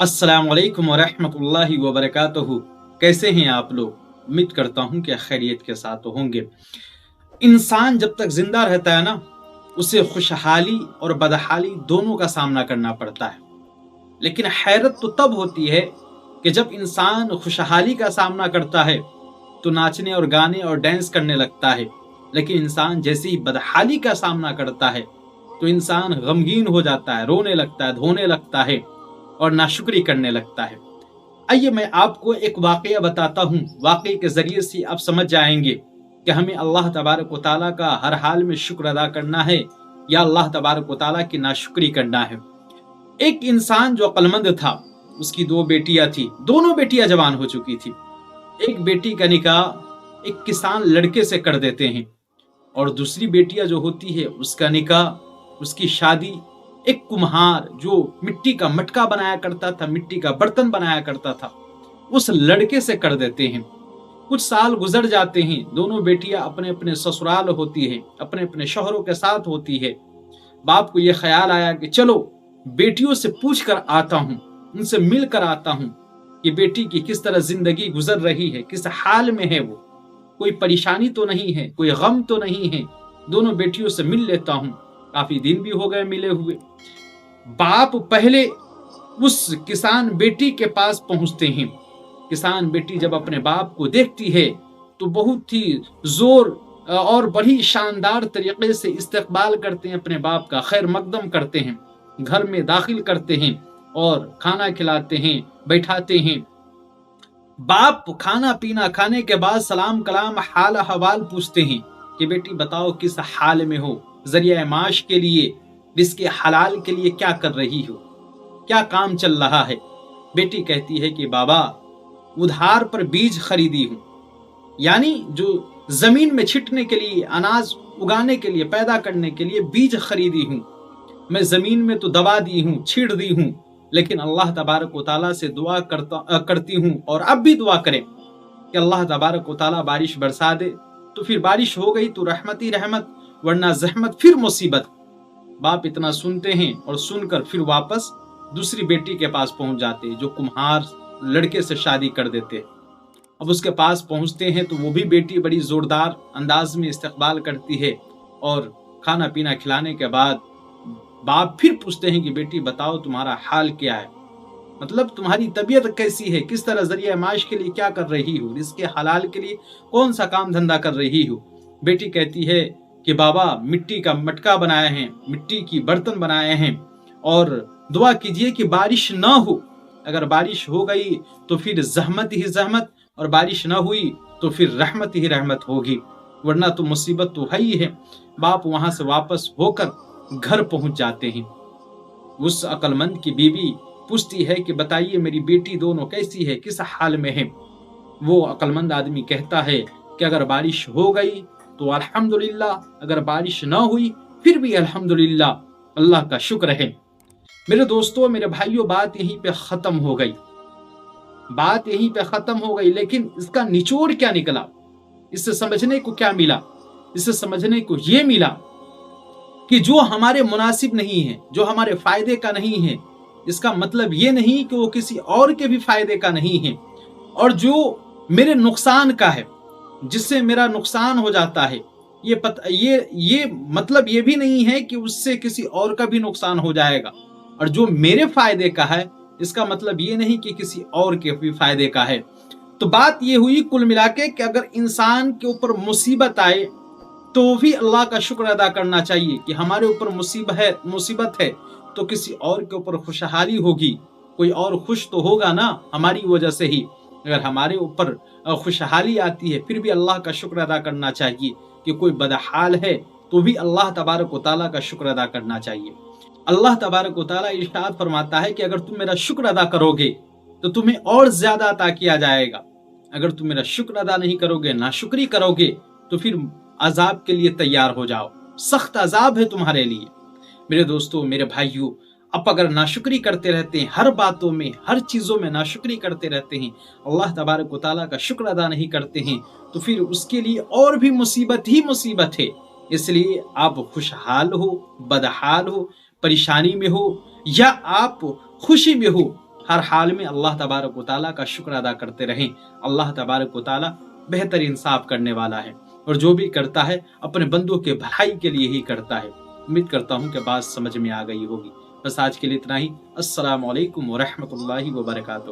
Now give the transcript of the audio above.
अस्सलाम वालेकुम वरहमतुल्लाहि वबरकातुहू। कैसे हैं आप लोग? उम्मीद करता हूं कि खैरियत के साथ होंगे। इंसान जब तक जिंदा रहता है ना, उसे खुशहाली और बदहाली दोनों का सामना करना पड़ता है। लेकिन हैरत तो तब होती है कि जब इंसान खुशहाली का सामना करता है तो नाचने और गाने और डांस करने लगता है, लेकिन इंसान जैसे ही बदहाली का सामना करता है तो इंसान गमगीन हो जाता है, रोने लगता है, धोने लगता है और नाशुक्री करने लगता है। आइए मैं आपको एक वाकया बताता हूँ। वाकये के जरिए से आप समझ जाएंगे कि हमें अल्लाह तबारक व तआला का हर हाल में शुक्र अदा करना है या अल्लाह तबारक व तआला की नाशुक्री करना है। एक इंसान जो अक्लमंद था, उसकी दो बेटियां थी, दोनों बेटियां जवान हो चुकी थी। एक बेटी का निकाह एक किसान लड़के से कर देते हैं और दूसरी बेटियां जो होती है उसका निकाह, उसकी शादी एक कुम्हार जो मिट्टी का मटका बनाया करता था, मिट्टी का बर्तन बनाया करता था, उस लड़के से कर देते हैं। कुछ साल गुजर जाते हैं, दोनों बेटियां अपने अपने ससुराल होती है, अपने अपने शौहरों के साथ होती है। बाप को यह ख्याल आया कि चलो बेटियों से पूछ कर आता हूँ, उनसे मिल कर आता हूँ कि बेटी की किस तरह जिंदगी गुजर रही है, किस हाल में है वो, कोई परेशानी तो नहीं है, कोई गम तो नहीं है। दोनों बेटियों से मिल लेता हूँ। काफी दिन भी हो गए मिले हुए। बाप पहले उस किसान बेटी के पास पहुंचते हैं। किसान बेटी जब अपने बाप को देखती है तो बहुत ही जोर और बड़ी शानदार तरीके से इस्तकबाल करते हैं, अपने बाप का खैर मकदम करते हैं, घर में दाखिल करते हैं और खाना खिलाते हैं, बैठाते हैं। बाप खाना पीना खाने के बाद सलाम कलाम हाल हवाल पूछते हैं कि बेटी बताओ किस हाल में हो, जरिया माश के लिए, रिज़्क़े हलाल के लिए क्या कर रही हो, क्या काम चल रहा है। बेटी कहती है कि बाबा उधार पर बीज खरीदी हूँ, यानी जो जमीन में छिटने के लिए, अनाज उगाने के लिए, पैदा करने के लिए बीज खरीदी हूँ। मैं जमीन में तो दबा दी हूँ, छीड़ दी हूँ, लेकिन अल्लाह तबारक व तआला से दुआ करती हूँ और अब भी दुआ करें कि अल्लाह तबारक व तआला बारिश बरसा दे। तो फिर बारिश हो गई तो रहमत ही रहमत, वरना जहमत फिर मुसीबत। बाप इतना सुनते हैं और सुनकर फिर वापस दूसरी बेटी के पास पहुंच जाते हैं जो कुम्हार लड़के से शादी कर देते। अब उसके पास पहुंचते हैं तो वो भी बेटी बड़ी जोरदार अंदाज में इस्तकबाल करती है और खाना पीना खिलाने के बाद बाप फिर पूछते हैं कि बेटी बताओ तुम्हारा हाल क्या है, मतलब तुम्हारी तबीयत कैसी है, किस तरह जरिया माश के लिए क्या कर रही हो, रिज़्क़े हलाल के लिए कौन सा काम धंधा कर रही हो। बेटी कहती है कि बाबा मिट्टी का मटका बनाए हैं, मिट्टी की बर्तन बनाए हैं और दुआ कीजिए कि बारिश ना हो। अगर बारिश हो गई तो फिर जहमत ही जहमत और बारिश ना हुई तो फिर रहमत ही रहमत होगी, वरना तो मुसीबत तो है ही है। बाप वहां से वापस होकर घर पहुंच जाते हैं। उस अक्लमंद की बीवी पूछती है कि बताइए मेरी बेटी दोनों कैसी है, किस हाल में है। वो अक्लमंद आदमी कहता है कि अगर बारिश हो गई तो अल्हम्दुलिल्लाह, अगर बारिश ना हुई फिर भी अल्हम्दुलिल्लाह, अल्लाह का शुक्र है। मेरे दोस्तों, मेरे भाइयों, बात यहीं पे खत्म हो गई, बात यहीं पे खत्म हो गई। लेकिन इसका निचोड़ क्या निकला, इससे समझने को क्या मिला? इससे समझने को ये मिला कि जो हमारे मुनासिब नहीं है, जो हमारे फायदे का नहीं है, इसका मतलब ये नहीं कि वो किसी और के भी फायदे का नहीं है। और जो मेरे नुकसान का है, जिससे मेरा नुकसान हो जाता है, ये मतलब ये भी नहीं है कि उससे किसी और का भी नुकसान हो जाएगा। और जो मेरे फायदे का है, इसका मतलब ये नहीं कि किसी और के भी फायदे का है। तो बात ये हुई कुल मिला के कि अगर इंसान के ऊपर मुसीबत आए तो भी अल्लाह का शुक्र अदा करना चाहिए कि हमारे ऊपर मुसीबत है तो किसी और के ऊपर खुशहाली होगी, कोई और खुश तो होगा ना हमारी वजह से ही। अगर हमारे ऊपर खुशहाली आती है फिर भी अल्लाह का शुक्र अदा करना चाहिए कि कोई बदहाल है तो भी अल्लाह तबारक व तआला का शुक्र अदा करना चाहिए। अल्लाह तबारक व तआला इरशाद फरमाता है कि अगर तुम मेरा शुक्र अदा करोगे तो तुम्हें और ज्यादा अता किया जाएगा। अगर तुम मेरा शुक्र अदा नहीं करोगे, नाशुक्री करोगे, तो फिर अजाब के लिए तैयार हो जाओ, सख्त अजाब है तुम्हारे लिए। मेरे दोस्तों, मेरे भाइयों, अब अगर नाशुक्री करते रहते हैं, हर बातों में, हर चीज़ों में नाशुक्री करते रहते हैं, अल्लाह तबारक व तआला का शुक्र अदा नहीं करते हैं, तो फिर उसके लिए और भी मुसीबत ही मुसीबत है। इसलिए आप खुशहाल हो, बदहाल हो, परेशानी में हो या आप खुशी में हो, ہر حال میں اللہ تبارک و تعالیٰ کا شکر ادا کرتے رہیں۔ اللہ تبارک و تعالیٰ بہتر انصاف کرنے والا ہے، اور جو بھی کرتا ہے اپنے بندوں کے بھلائی کے لیے ہی کرتا ہے۔ امید کرتا ہوں کہ بات سمجھ میں آ گئی ہوگی۔ بس آج کے لیے اتنا ہی۔ السلام علیکم ورحمۃ اللہ وبرکاتہ۔